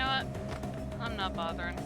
know what? I'm not bothering.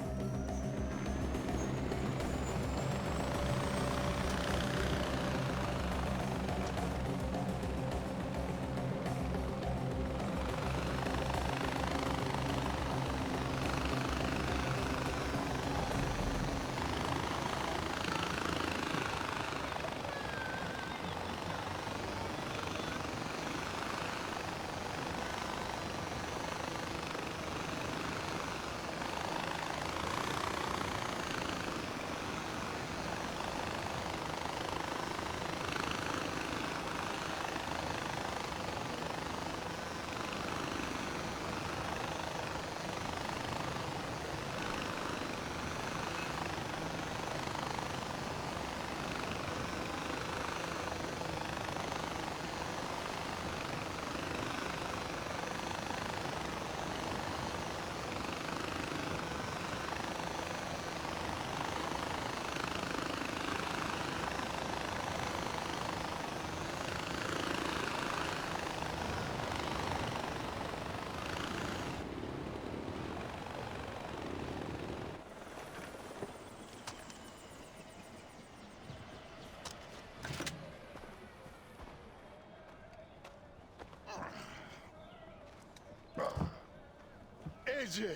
AJ,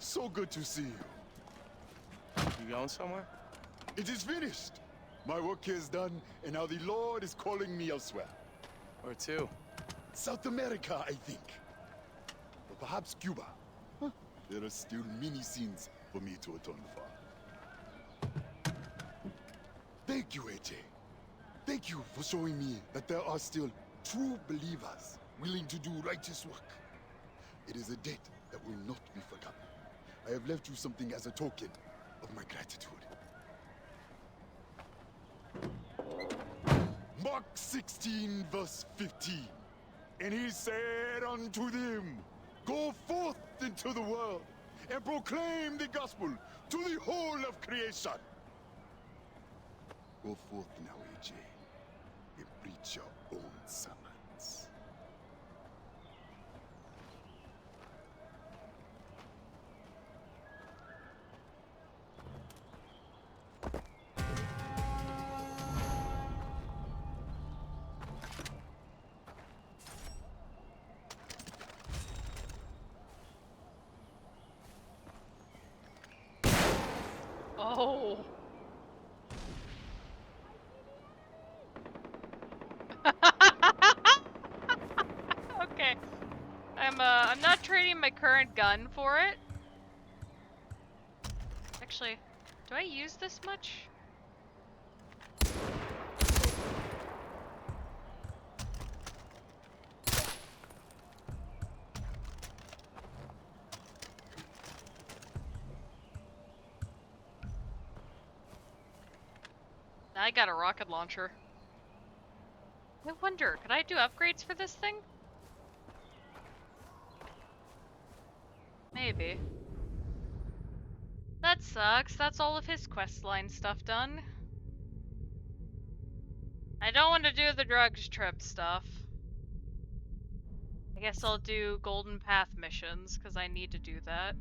so good to see you. You going somewhere? It is finished. My work here is done, and now the Lord is calling me elsewhere. Where to? South America, I think. Or perhaps Cuba. Huh. There are still many sins for me to atone for. Thank you, AJ. Thank you for showing me that there are still true believers willing to do righteous work. It is a debt that will not be forgotten. I have left you something as a token of my gratitude. Mark 16, verse 15. And he said unto them, go forth into the world and proclaim the gospel to the whole of creation. Go forth now, AJ, and preach your own sermons. Oh. Okay. I'm not trading my current gun for it. Actually, do I use this much? I got a rocket launcher. I wonder, could I do upgrades for this thing? Maybe. That sucks. That's all of his questline stuff done. I don't want to do the drugs trip stuff. I guess I'll do Golden Path missions, because I need to do that.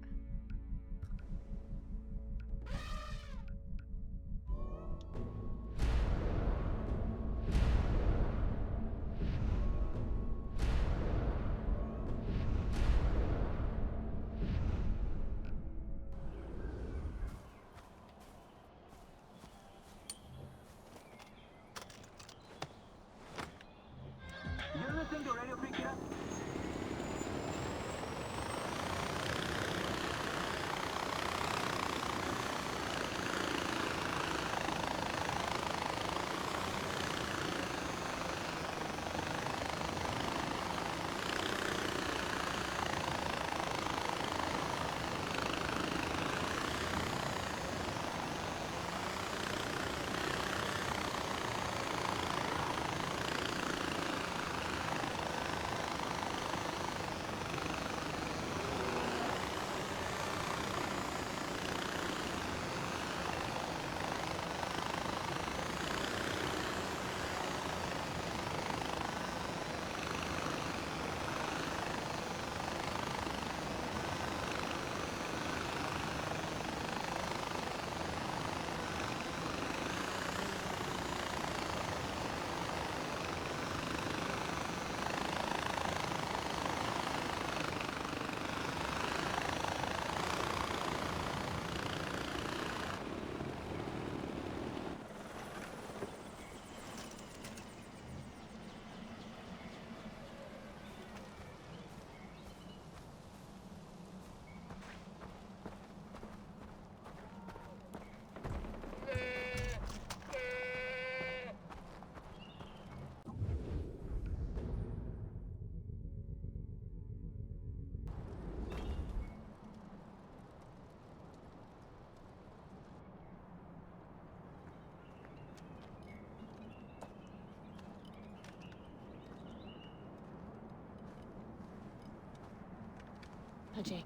Ajay,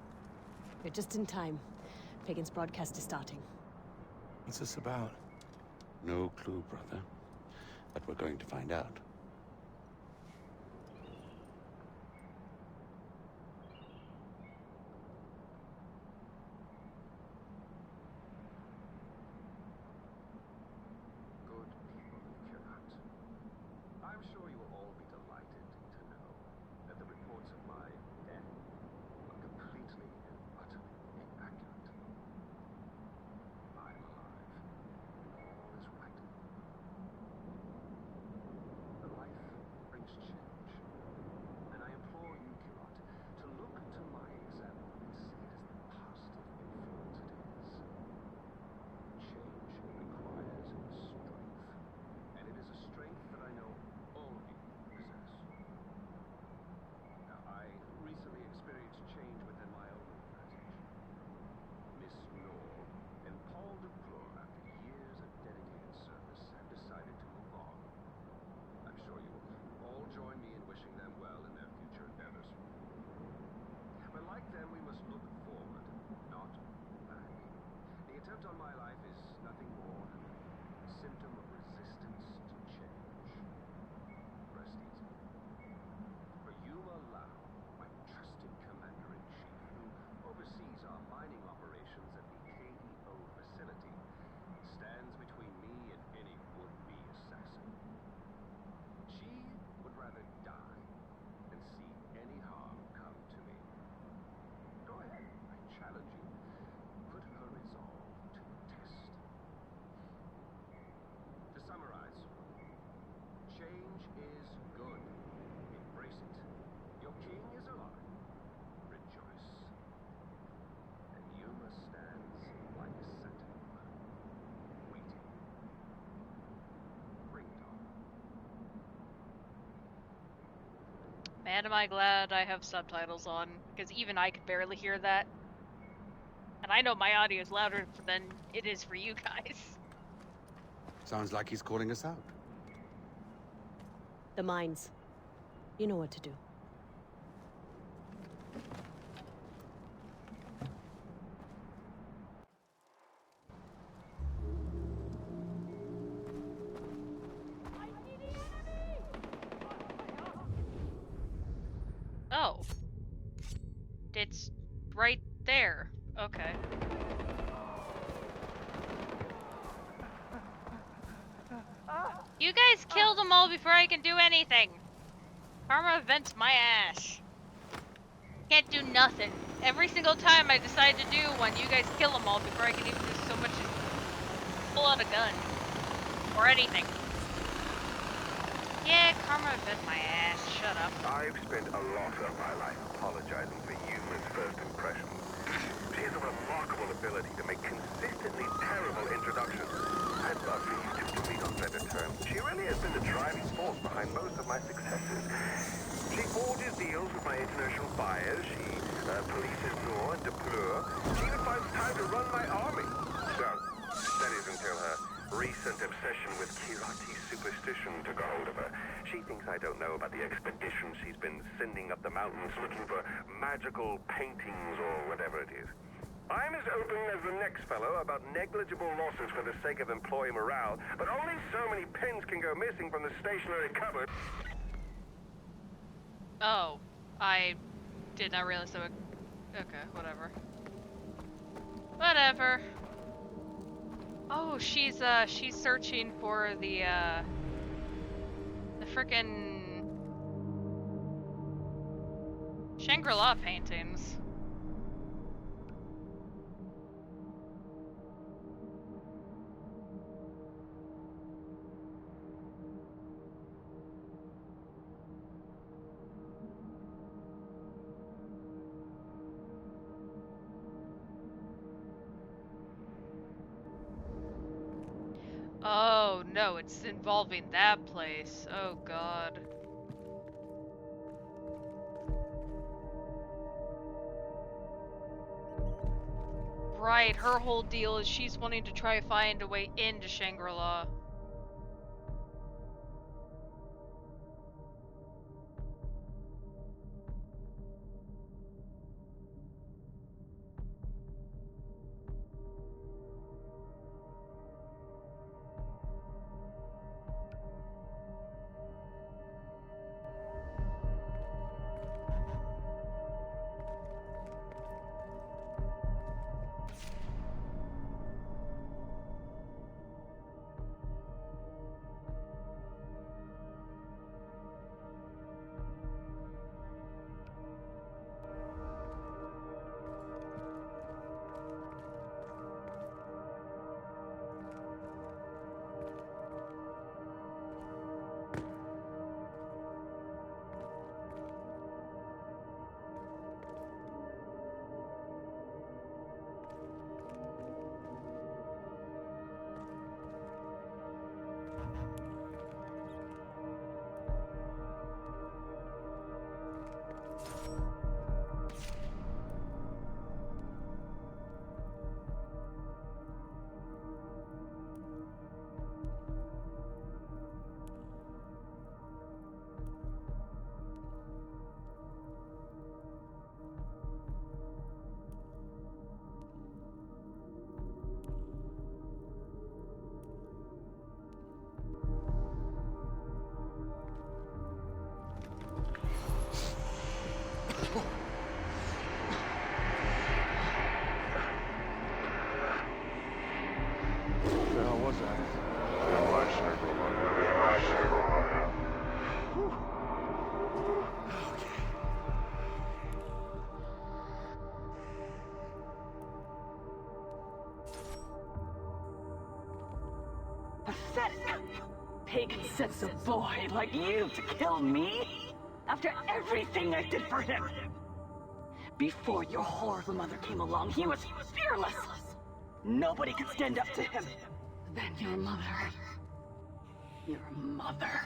you're just in time. Pagan's broadcast is starting. What's this about? No clue, brother. But we're going to find out. Good people of Kirat. I'm sure you will all be delighted to know that the reports of my death were completely and utterly inaccurate. I'm alive, and all is right. The life brings change, and I implore you, Kirat, to look to my example and see it as the positive influence it is. Change requires strength, and it is a strength that I know all of you possess. Now, I recently experienced change within my own organization. Miss Noor and Paul DePlore, after years of dedicated service, have decided to move on. I'm sure you will all join me in wishing them well in their future endeavors. But like them, we must look forward, not back. The attempt on my life is nothing more than a symptom of resistance to change. Rest easy. For Yuma Lau, my trusted commander-in-chief, who oversees our mining operations at the KEO facility, stands between me and any would-be assassin. She would rather die than see any harm come to me. Go ahead, I challenge you. Put her resolve to the test. To summarize, change is good. Embrace it. Your king is alive. Rejoice. And Yuma stands like a sentinel, waiting. Bring it on. Man, am I glad I have subtitles on, because even I could barely hear that. And I know my audio is louder than it is for you guys. Sounds like he's calling us out. The mines. You know what to do. Oh. It's right there. Okay. You guys killed them all before I can do anything. Karma vents my ass. Can't do nothing. Every single time I decide to do one, you guys kill them all before I can even do so much as pull out a gun. Or anything. Yeah, karma vent my ass. Shut up. I've spent a lot of my life apologizing for Yuma's first impressions. She has a remarkable ability to make consistently terrible introductions. I'd love for you two to meet on better terms. She really has been the driving force behind most of my successes. She forges deals with my international buyers. She polices Noor and DePlure. She even finds time to run my army. So, that is until her recent obsession with Kirati superstition took a hold of her. She thinks I don't know about the expedition she's been sending up the mountains looking for magical paintings or whatever it is. I'm as open as the next fellow about negligible losses for the sake of employee morale, but only so many pins can go missing from the stationery cupboard. Oh, I did not realize that. Okay, whatever. Whatever. Oh, she's searching for the frickin' Shangri-La paintings. Oh no, it's involving that place. Oh god. Right, her whole deal is she's wanting to try find a way into Shangri-La. Pathetic. Pagan sets a boy like you to kill me? After everything I did for him. Before your horrible mother came along, he was fearless. Nobody could stand up to him. Then your mother. Your mother.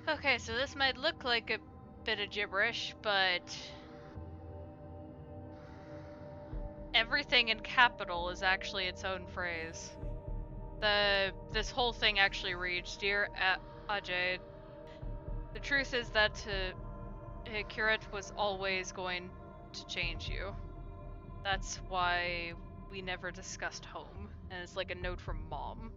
Okay, so this might look like a bit of gibberish, but everything in capital is actually its own phrase. This whole thing actually reads, "Dear Ajay, the truth is that Kirat was always going to change you. That's why we never discussed home." And it's like a note from Mom.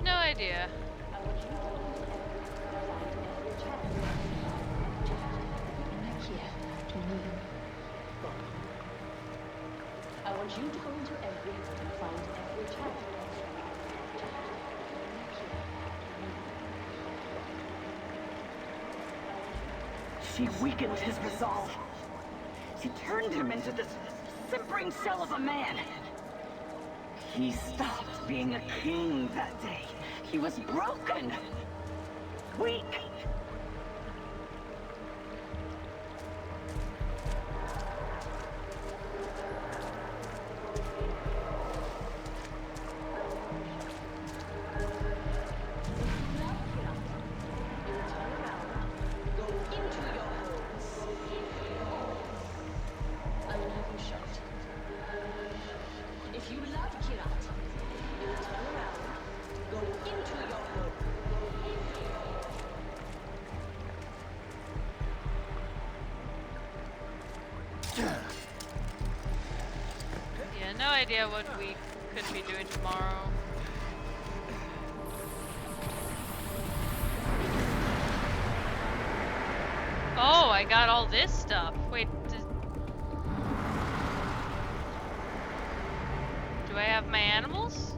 No idea. I want you to go into every and find every child. She weakened his resolve. She turned him into this simpering shell of a man. He stopped being a king that day. He was broken. Weak. Yeah, no idea what we could be doing tomorrow. Oh, I got all this stuff. Wait, do I have my animals?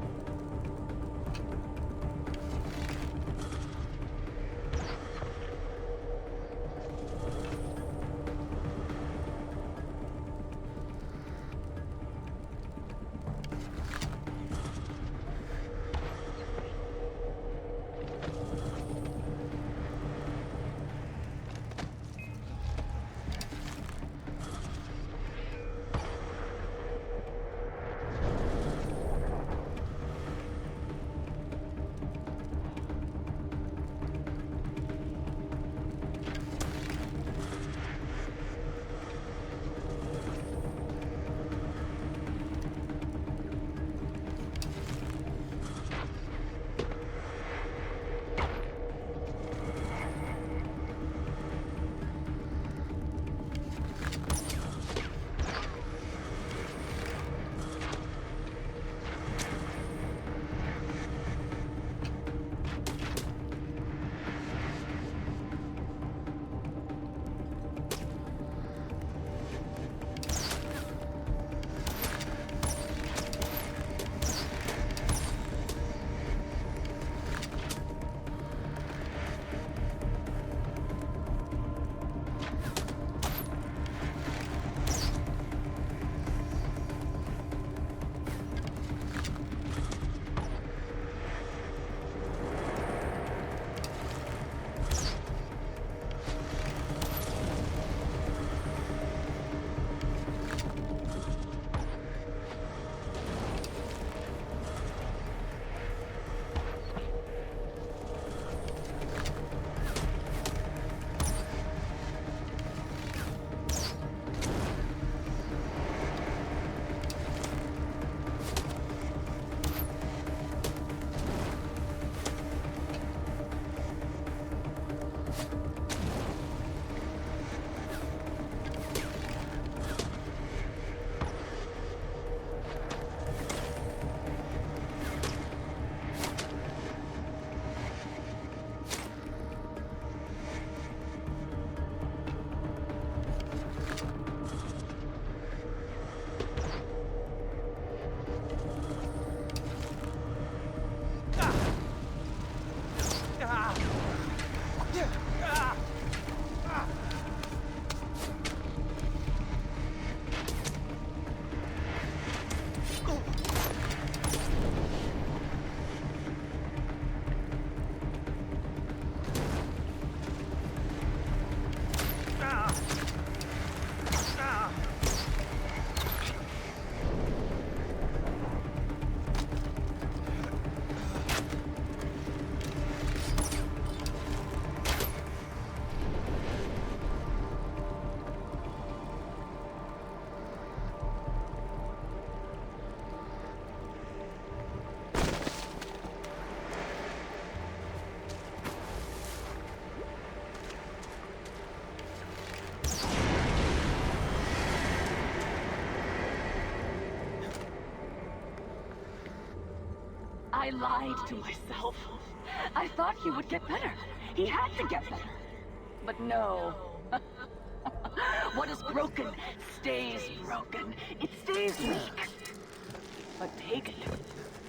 I lied to myself. I thought he would get better. He had to get better. But no. What is broken stays broken. It stays weak. But Pagan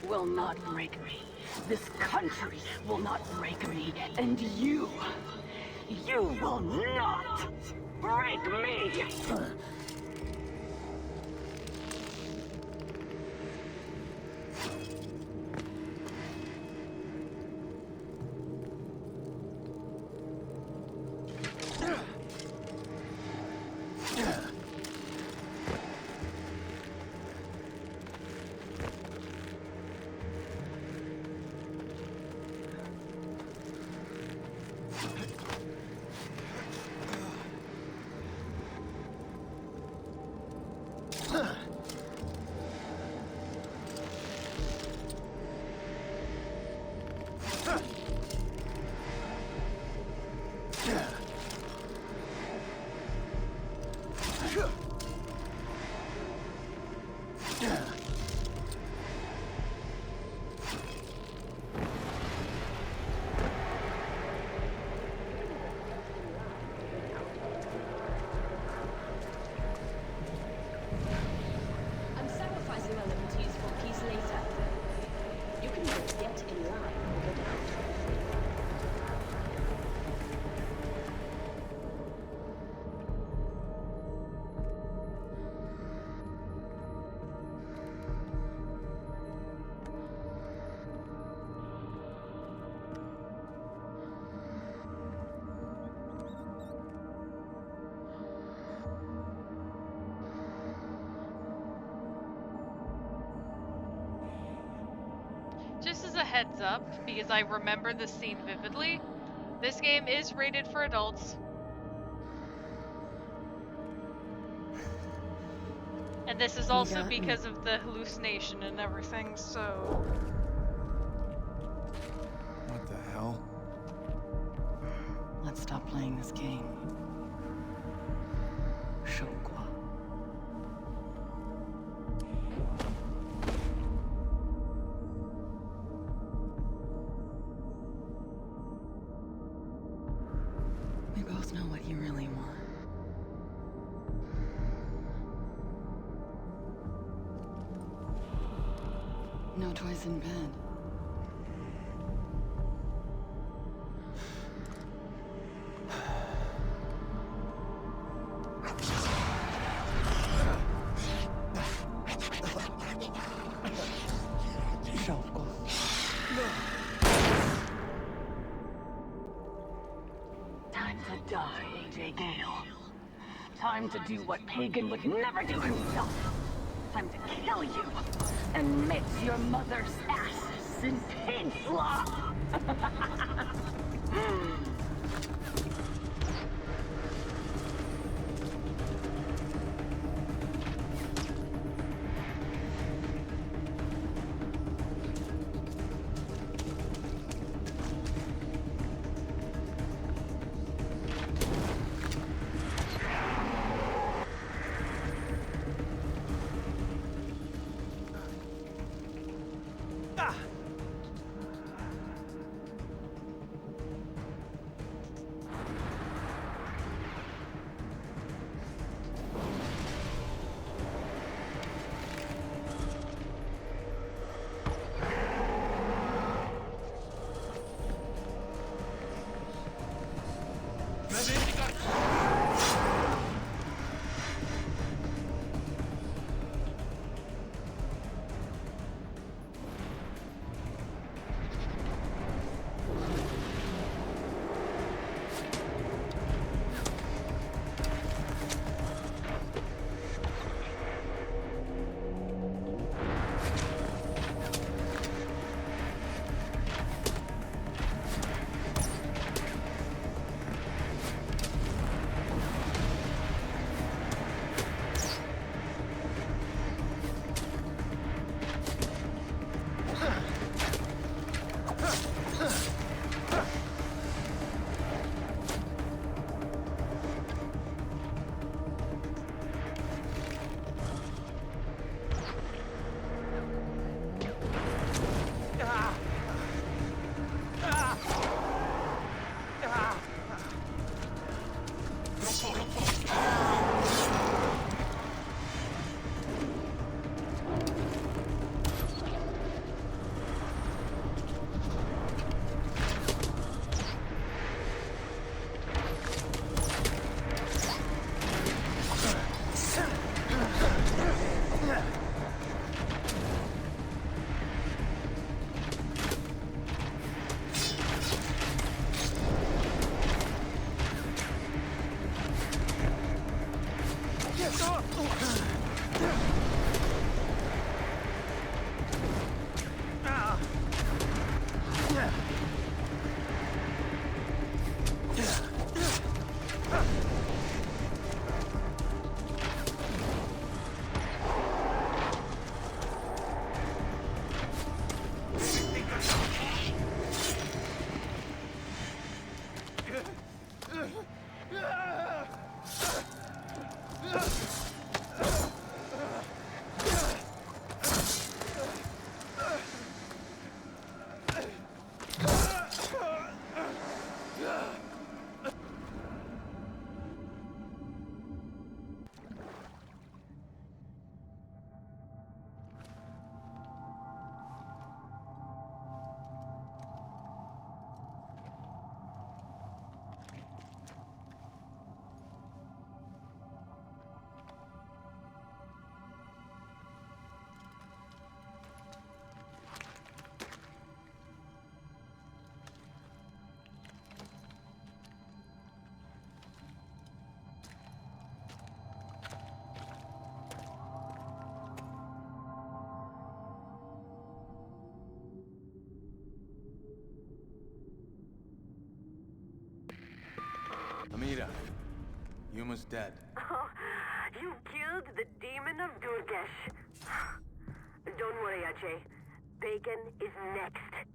will not break me. This country will not break me. And you will not break me. I'm sacrificing my liberties for peace later. You can just get in line or get out. Just as a heads up, because I remember this scene vividly, this game is rated for adults. And this is also because of the hallucination and everything, so... What the hell? Let's stop playing this game. 胜过。We both know what you really want. No toys in bed. Time to die, AJ Gale. Time to do what Pagan would never do himself. Time to kill you and mix your mother's asses in pig slop. Amira, Yuma's dead. Oh, you killed the demon of Durgesh. Don't worry, Ajay. Bacon is next.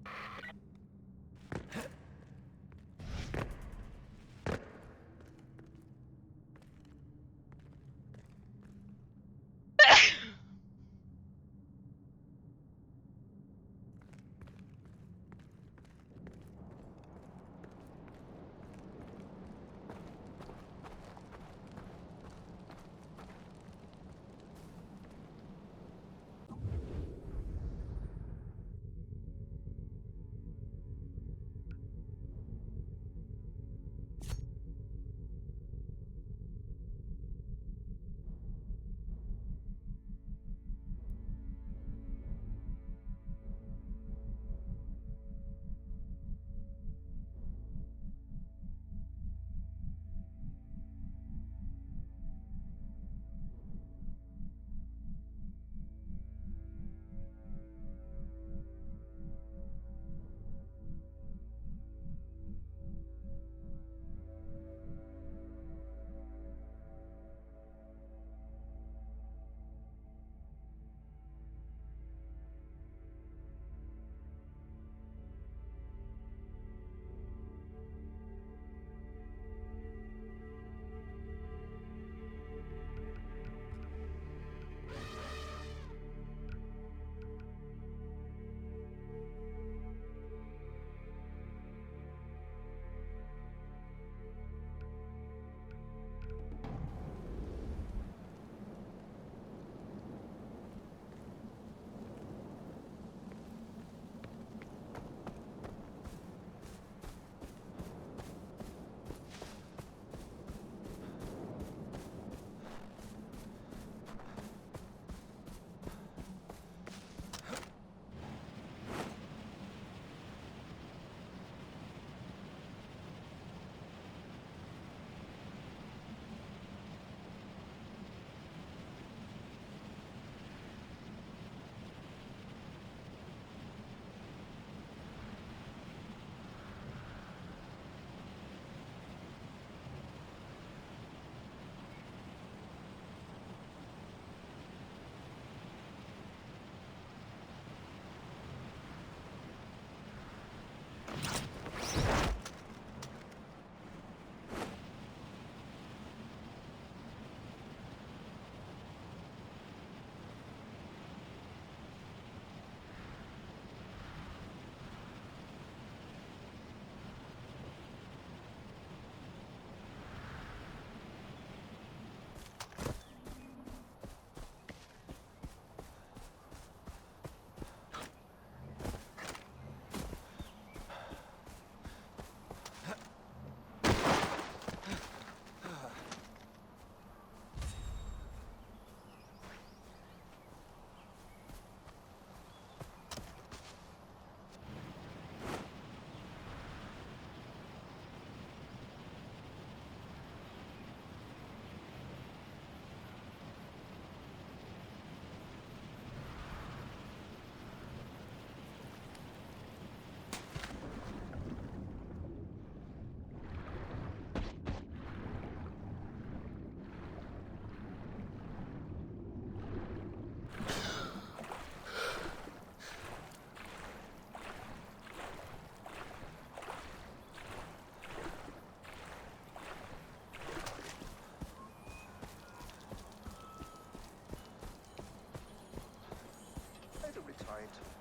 right.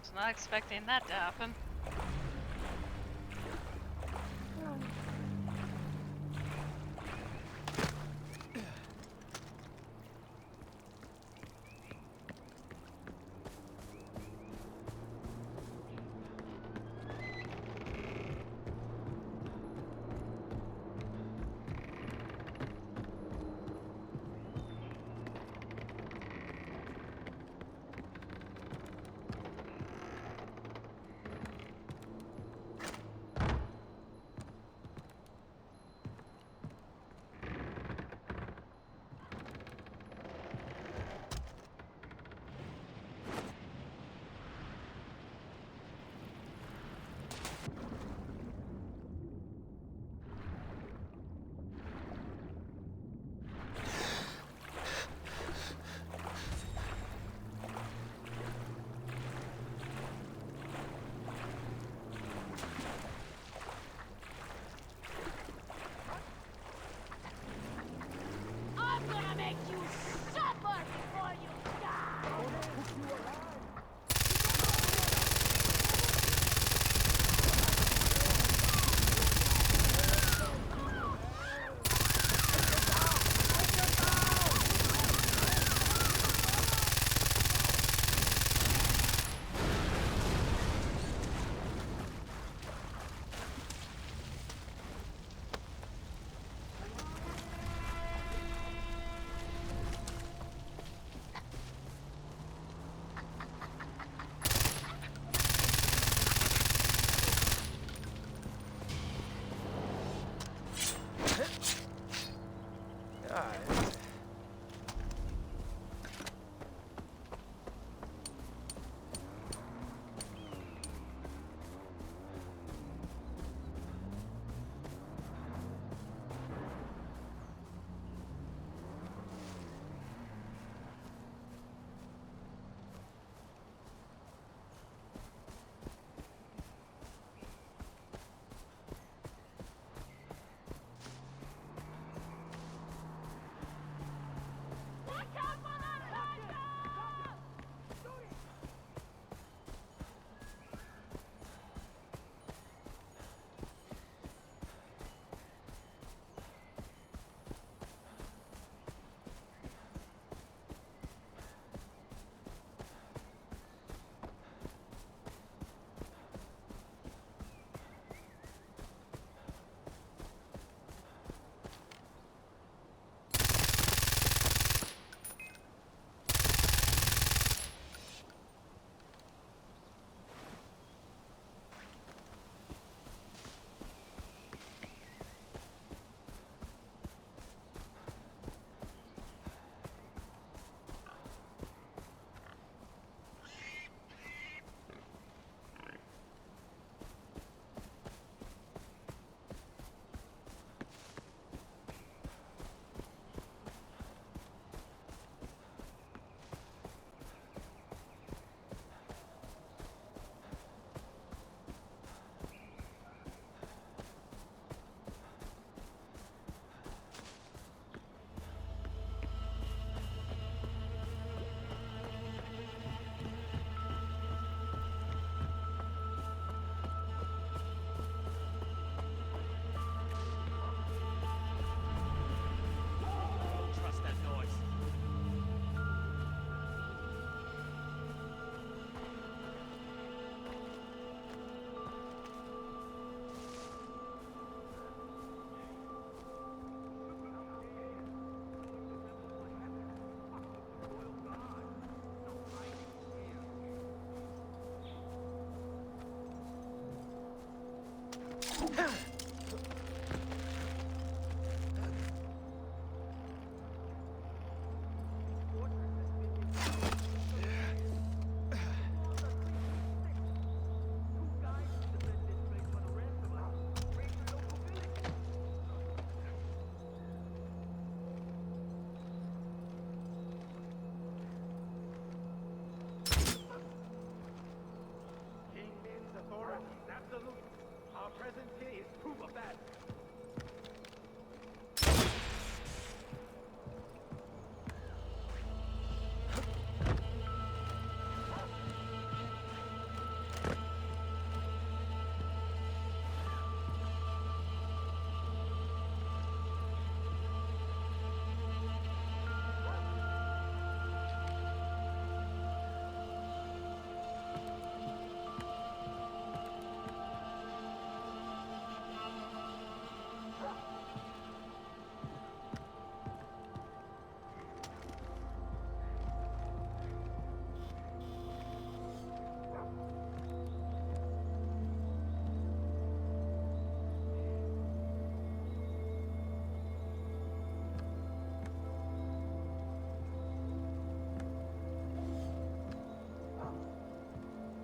Was not expecting that to happen. Our presence here is proof of that.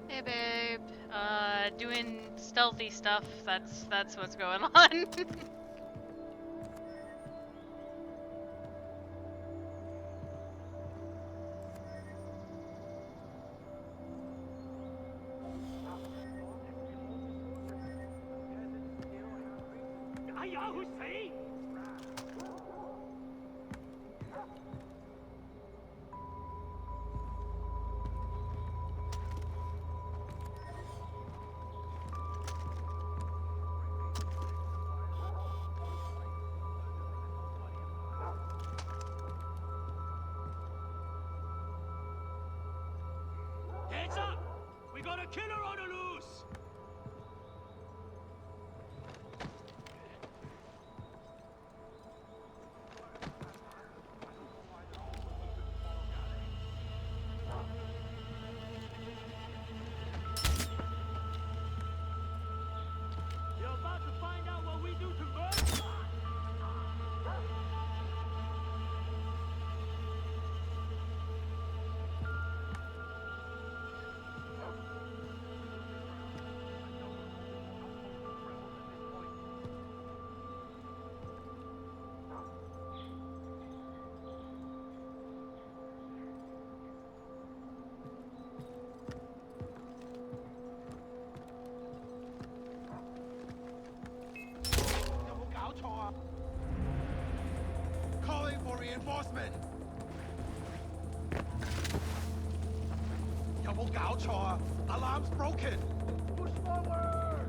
Hey babe, doing stealthy stuff. That's what's going on. Heads up! We got a killer on the loose! You're about to find out what we do to murder. Calling for reinforcement. 有冇搞錯啊? Alarm's broken. Push forward.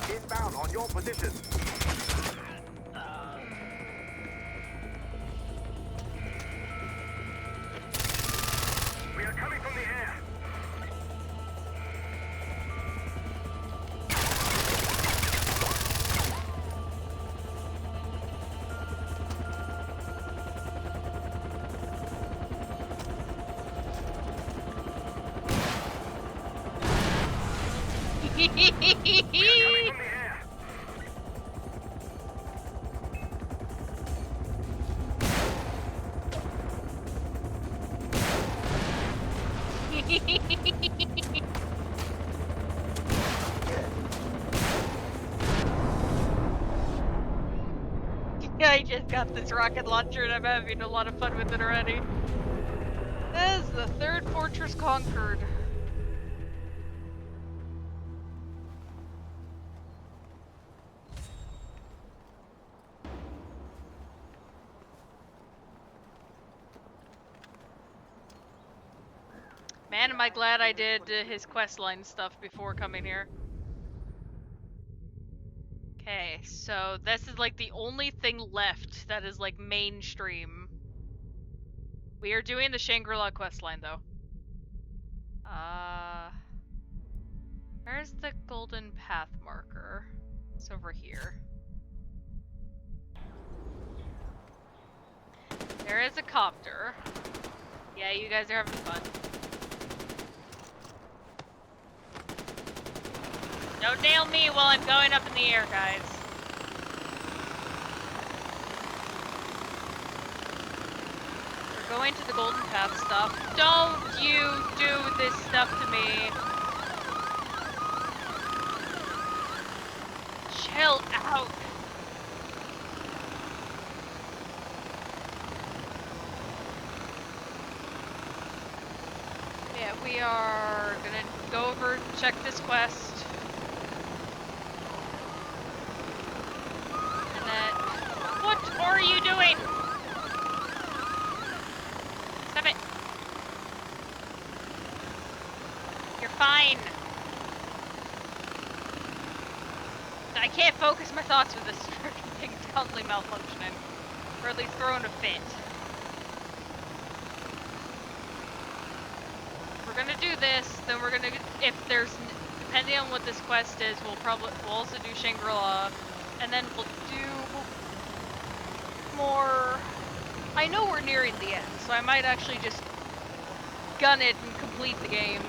Inbound on your position. We are coming from the air. I just got this rocket launcher and I'm having a lot of fun with it already. That is the third fortress conquered. Man, am I glad I did his questline stuff before coming here. Okay, so this is like the only thing left that is like mainstream. We are doing the Shangri-La questline though. Where's the golden path marker? It's over here. There is a copter. Yeah, you guys are having fun. Don't nail me while I'm going up in the air, guys. We're going to the golden path stuff. Don't you do this stuff to me. Chill out. Yeah, we are gonna go over, check this quest. And then... What are you doing? Stop it. You're fine. I can't focus my thoughts with this freaking thing constantly malfunctioning. Or at least throwing a fit. We're gonna do this, then we're gonna, if there's, depending on what this quest is, we'll also do Shangri-La, and then we'll do more. I know we're nearing the end, so I might actually just gun it and complete the game.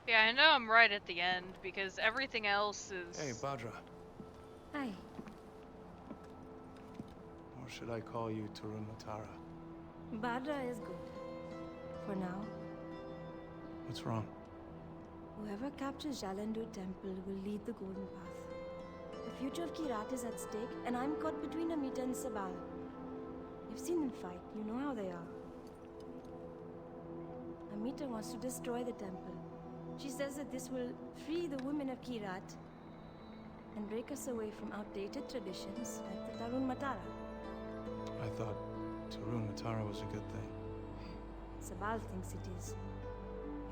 Yeah, I know I'm right at the end, because everything else is... Hey, Badra. Hi. Or should I call you Tarun Matara? Badra is good. For now. What's wrong? Whoever captures Jalandur Temple will lead the Golden Path. The future of Kirat is at stake, and I'm caught between Amita and Sabal. You've seen them fight, you know how they are. Amita wants to destroy the temple. She says that this will free the women of Kirat and break us away from outdated traditions like the Tarun Matara. I thought Tarun Matara was a good thing. Sabal thinks it is.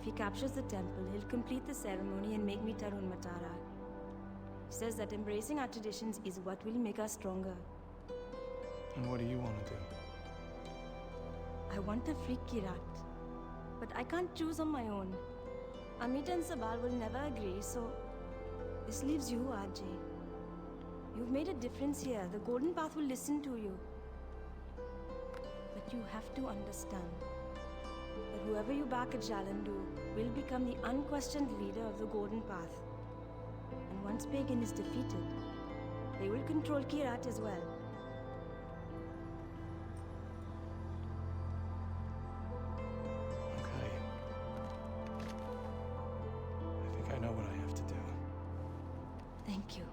If he captures the temple, he'll complete the ceremony and make me Tarun Matara. He says that embracing our traditions is what will make us stronger. And what do you want to do? I want to free Kirat, but I can't choose on my own. Amita and Sabal will never agree, so this leaves you, RJ. You've made a difference here. The Golden Path will listen to you. But you have to understand that whoever you back at Jalandur will become the unquestioned leader of the Golden Path. And once Pagan is defeated, they will control Kirat as well. Okay. I think I know what I have to do. Thank you.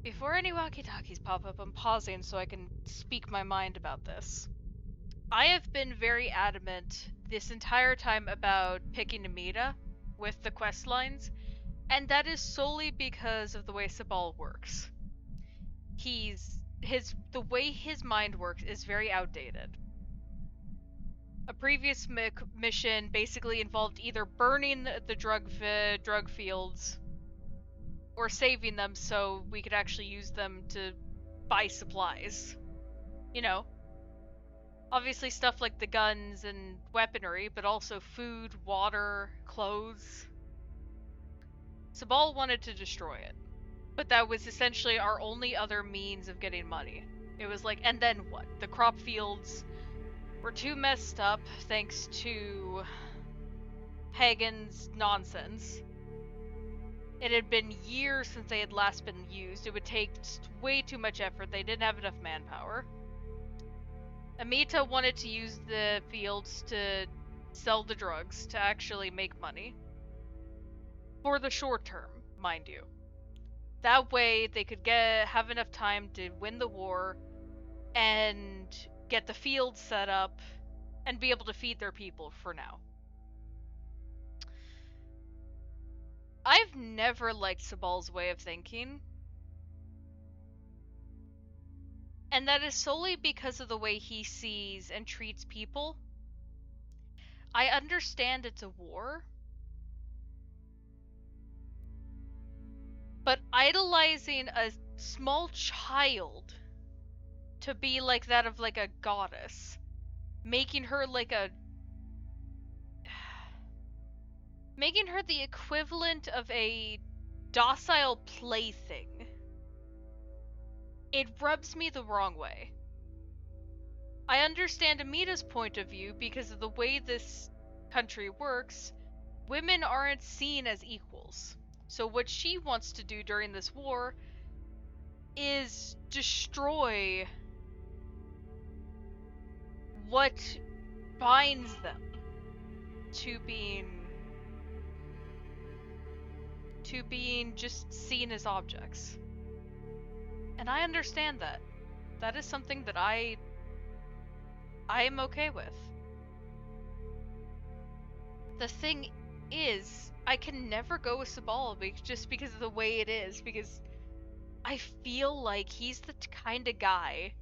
Before any walkie-talkies pop up, I'm pausing so I can speak my mind about this. I have been very adamant this entire time about picking Amita with the quest lines, and that is solely because of the way Sabal works. The way his mind works is very outdated. A previous mission basically involved either burning the drug fields or saving them so we could actually use them to buy supplies. You know, Obviously stuff like the guns and weaponry, but also food, water, clothes. Sabal wanted to destroy it, but that was essentially our only other means of getting money. It was like, and then what? The crop fields were too messed up thanks to Hagen's nonsense. It had been years since they had last been used. It would take way too much effort. They didn't have enough manpower. Amita wanted to use the fields to sell the drugs to actually make money. For the short term, mind you. That way they could have enough time to win the war and get the fields set up and be able to feed their people for now. I've never liked Sabal's way of thinking. And that is solely because of the way he sees and treats people. I understand it's a war, but idolizing a small child to be like that of like a goddess, making her like making her the equivalent of a docile plaything, it rubs me the wrong way. I understand Amita's point of view because of the way this country works. Women aren't seen as equals. So what she wants to do during this war is destroy what binds them to being just seen as objects. And I understand that. That is something that I am okay with. The thing is, I can never go with Sabal just because of the way it is, because I feel like he's the kind of guy.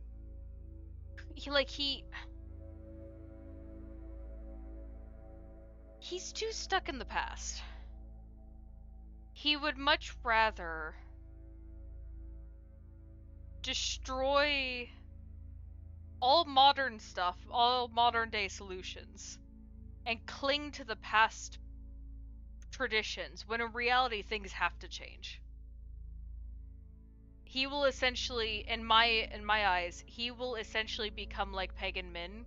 He's too stuck in the past. He would much rather destroy all modern stuff, all modern day solutions, and cling to the past traditions, when in reality things have to change. He will essentially, in my eyes, he will essentially become like Pagan Min,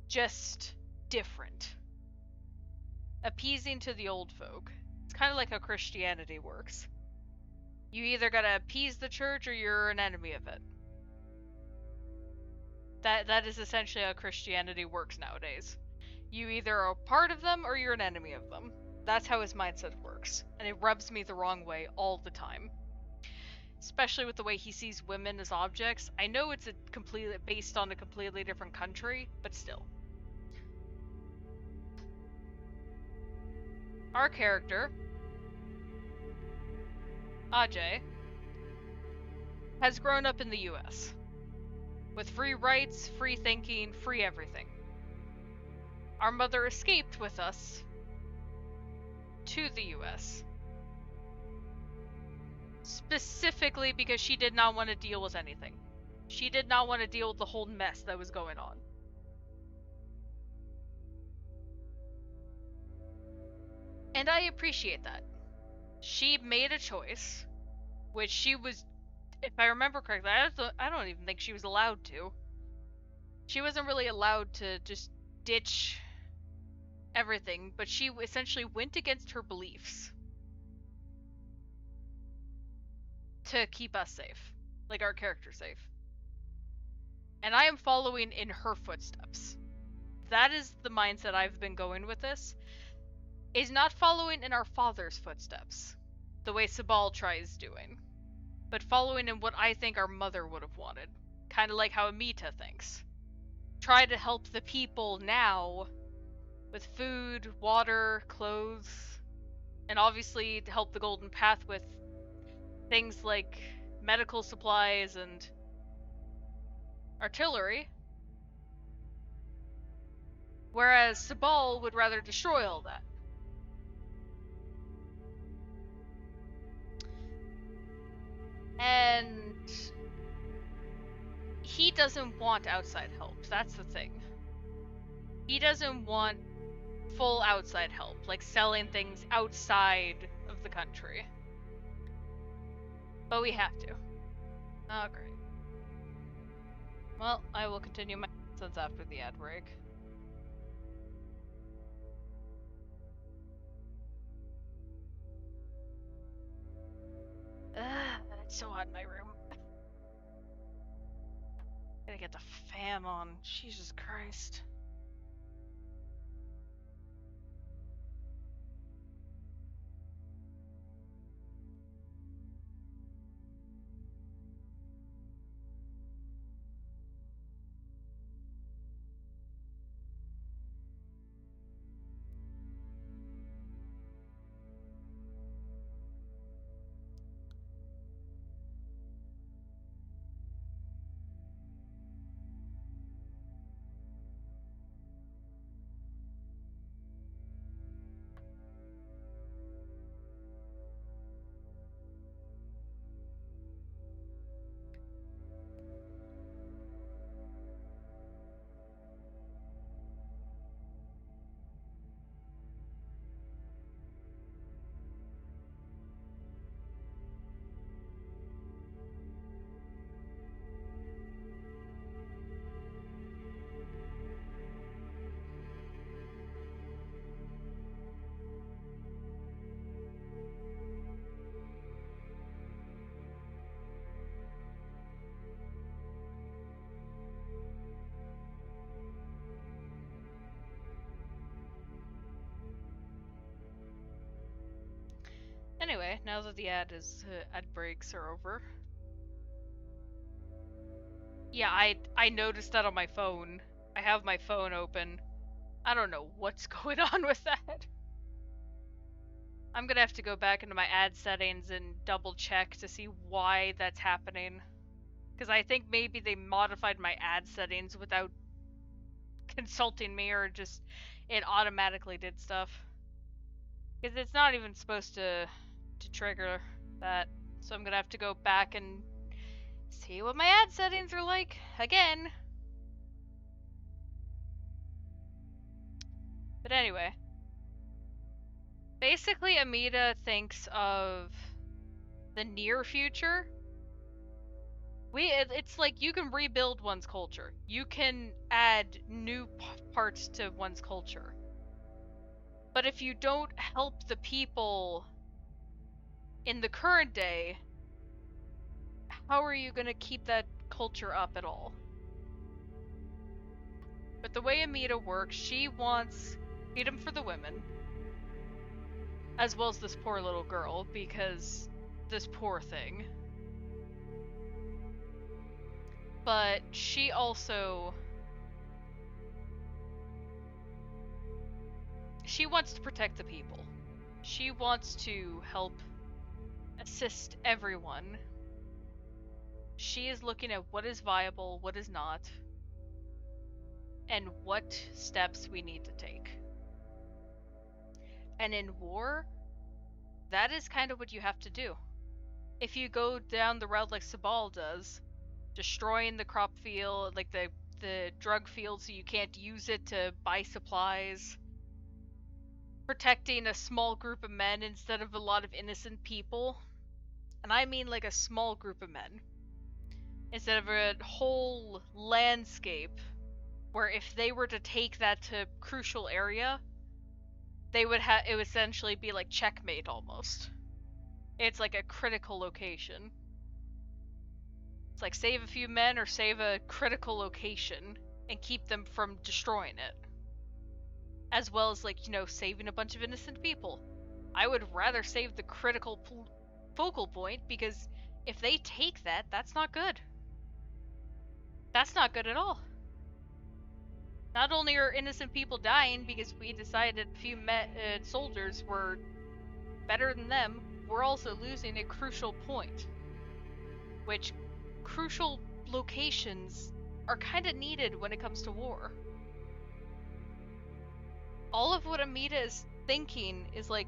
just different. Appeasing to the old folk. It's kind of like how Christianity works. You either gotta appease the church or you're an enemy of it. That is essentially how Christianity works nowadays. You either are a part of them or you're an enemy of them. That's how his mindset works, and it rubs me the wrong way all the time. Especially with the way he sees women as objects. I know it's completely based on a completely different country, but still. Our character, Ajay, has grown up in the US. With free rights, free thinking, free everything. Our mother escaped with us to the US. Specifically because she did not want to deal with anything. She did not want to deal with the whole mess that was going on. And I appreciate that. She made a choice, which she was, if I remember correctly, I don't even think she was allowed to. She wasn't really allowed to just ditch everything, but she essentially went against her beliefs to keep us safe, like our character safe. And I am following in her footsteps. That is the mindset I've been going with this, is not following in our father's footsteps, the way Sabal tries doing, but following in what I think our mother would have wanted, kind of like how Amita thinks. Try to help the people now with food, water, clothes, and obviously to help the Golden Path with things like medical supplies and artillery. Whereas Sabal would rather destroy all that. And he doesn't want outside help. That's the thing. He doesn't want full outside help, like selling things outside of the country. But we have to. Oh, great. Well, I will continue my nonsense after the ad break. It's so hot in my room. Gotta get the fan on. Jesus Christ. Anyway, now that the ad breaks are over. Yeah, I noticed that on my phone. I have my phone open. I don't know what's going on with that. I'm gonna have to go back into my ad settings and double check to see why that's happening. Because I think maybe they modified my ad settings without consulting me, or just it automatically did stuff. Because it's not even supposed to trigger that. So I'm gonna have to go back and see what my ad settings are like again. But anyway. Basically, Amita thinks of the near future. It's like you can rebuild one's culture. You can add new parts to one's culture. But if you don't help the people in the current day, how are you going to keep that culture up at all? But the way Amita works, she wants freedom for the women, as well as this poor little girl, because this poor thing. But she also... she wants to protect the people. She wants to help assist everyone. She is looking at what is viable, what is not, and what steps we need to take. And in war, that is kind of what you have to do. If you go down the route like Sabal does, destroying the crop field, like the drug field so you can't use it to buy supplies, protecting a small group of men instead of a lot of innocent people, and I mean like a small group of men, instead of a whole landscape where if they were to take that to crucial area, they would have it would essentially be like checkmate almost. It's like a critical location. It's like save a few men or save a critical location and keep them from destroying it. As well as, like, you know, saving a bunch of innocent people. I would rather save the critical focal point, because if they take that, that's not good. That's not good at all. Not only are innocent people dying because we decided a few soldiers were better than them, we're also losing a crucial point. Which, crucial locations are kind of needed when it comes to war. All of what Amita is thinking is like,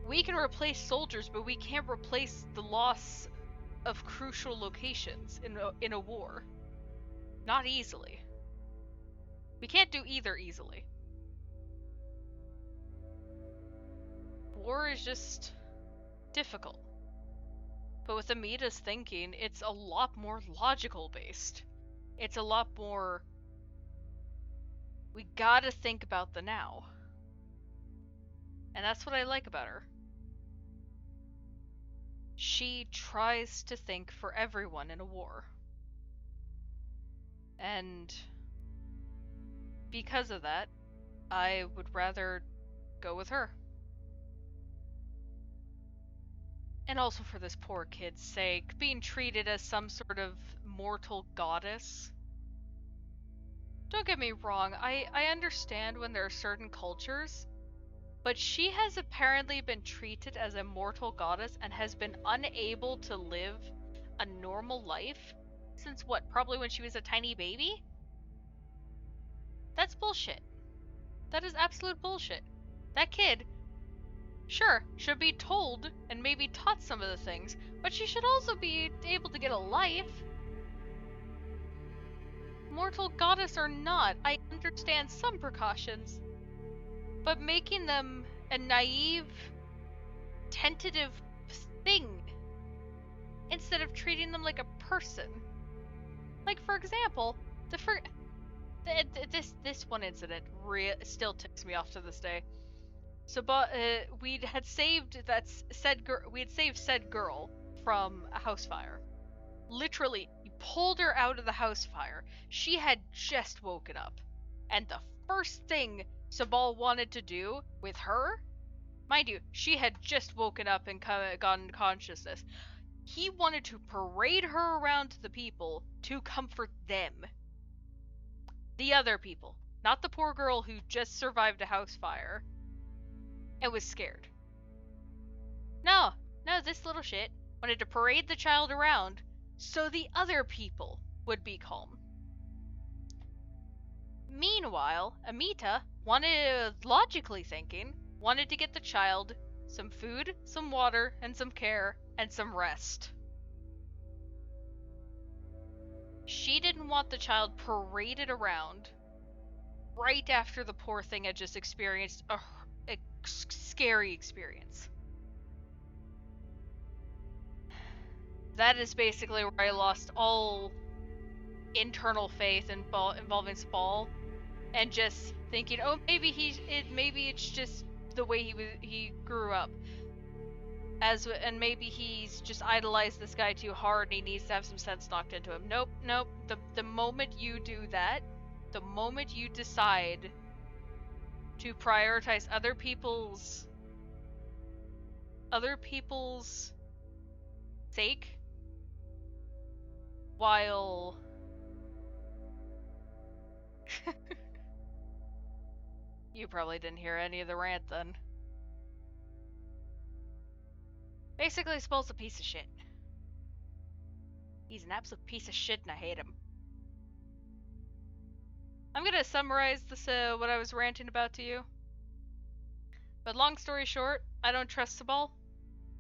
we can replace soldiers, but we can't replace the loss of crucial locations in a war. Not easily. We can't do either easily. War is just difficult. But with Amita's thinking, it's a lot more logical based. It's a lot more, we gotta think about the now. And that's what I like about her. She tries to think for everyone in a war. And because of that, I would rather go with her. And also for this poor kid's sake, being treated as some sort of mortal goddess. Don't get me wrong, I understand when there are certain cultures, but she has apparently been treated as a mortal goddess and has been unable to live a normal life since what, probably when she was a tiny baby? That's bullshit. That is absolute bullshit. That kid, sure, should be told and maybe taught some of the things, but she should also be able to get a life. Mortal goddess or not, I understand some precautions, but making them a naive, tentative thing instead of treating them like a person. Like, for example, this one incident still ticks me off to this day. So, we had saved said girl from a house fire. Literally, we pulled her out of the house fire. She had just woken up, and the first thing Sabal wanted to do with her, mind you, she had just woken up and gotten consciousness. He wanted to parade her around to the people to comfort them. The other people, not the poor girl who just survived a house fire and was scared. No, this little shit wanted to parade the child around so the other people would be calm. Meanwhile, Amita logically thinking, wanted to get the child some food, some water, and some care, and some rest. She didn't want the child paraded around right after the poor thing had just experienced a scary experience. That is basically where I lost all internal faith involving Spall, and just thinking, oh, maybe it's just the way he grew up, and maybe he's just idolized this guy too hard and he needs to have some sense knocked into him. Nope. The moment you do that, the moment you decide to prioritize other people's sake while you probably didn't hear any of the rant then. Basically, Spell's a piece of shit. He's an absolute piece of shit and I hate him. I'm gonna summarize this, what I was ranting about to you. But long story short, I don't trust Sabal.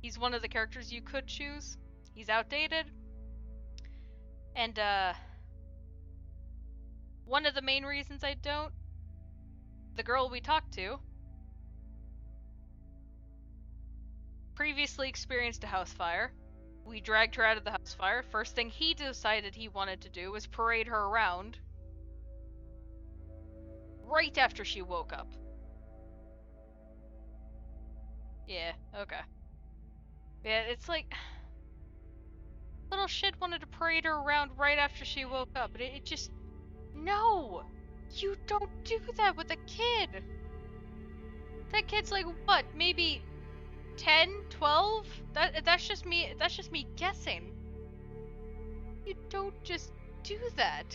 He's one of the characters you could choose. He's outdated. And, one of the main reasons I don't, the girl we talked to previously experienced a house fire. We dragged her out of the house fire. First thing he decided he wanted to do was parade her around right after she woke up. Yeah, okay. Yeah, it's like, little shit wanted to parade her around right after she woke up, and it just, no! You don't do that with a kid! That kid's like, what, maybe 10, 12? That's just me guessing. You don't just do that.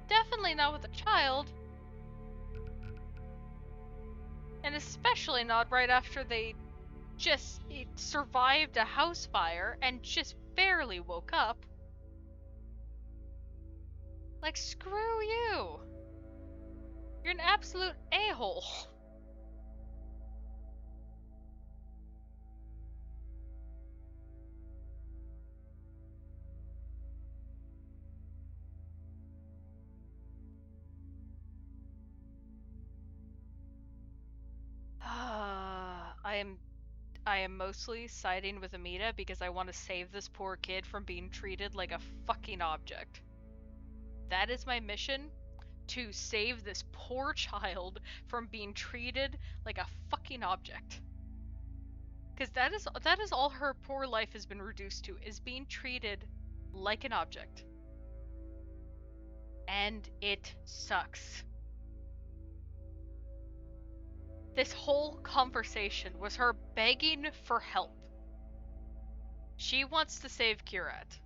Definitely not with a child. And especially not right after they just survived a house fire and just barely woke up. Like, screw you. You're an absolute a-hole. I am mostly siding with Amita because I want to save this poor kid from being treated like a fucking object. That is my mission, to save this poor child from being treated like a fucking object. Because that is all her poor life has been reduced to, is being treated like an object. And it sucks. This whole conversation was her begging for help. She wants to save Kirat.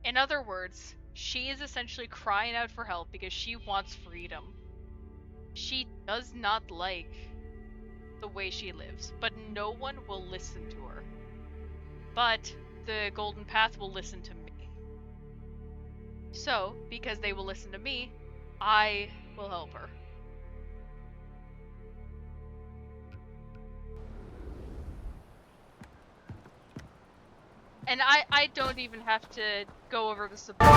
In other words, she is essentially crying out for help because she wants freedom. She does not like the way she lives, but no one will listen to her. But the Golden Path will listen to me. So, because they will listen to me, I will help her. And I don't even have to go over the support.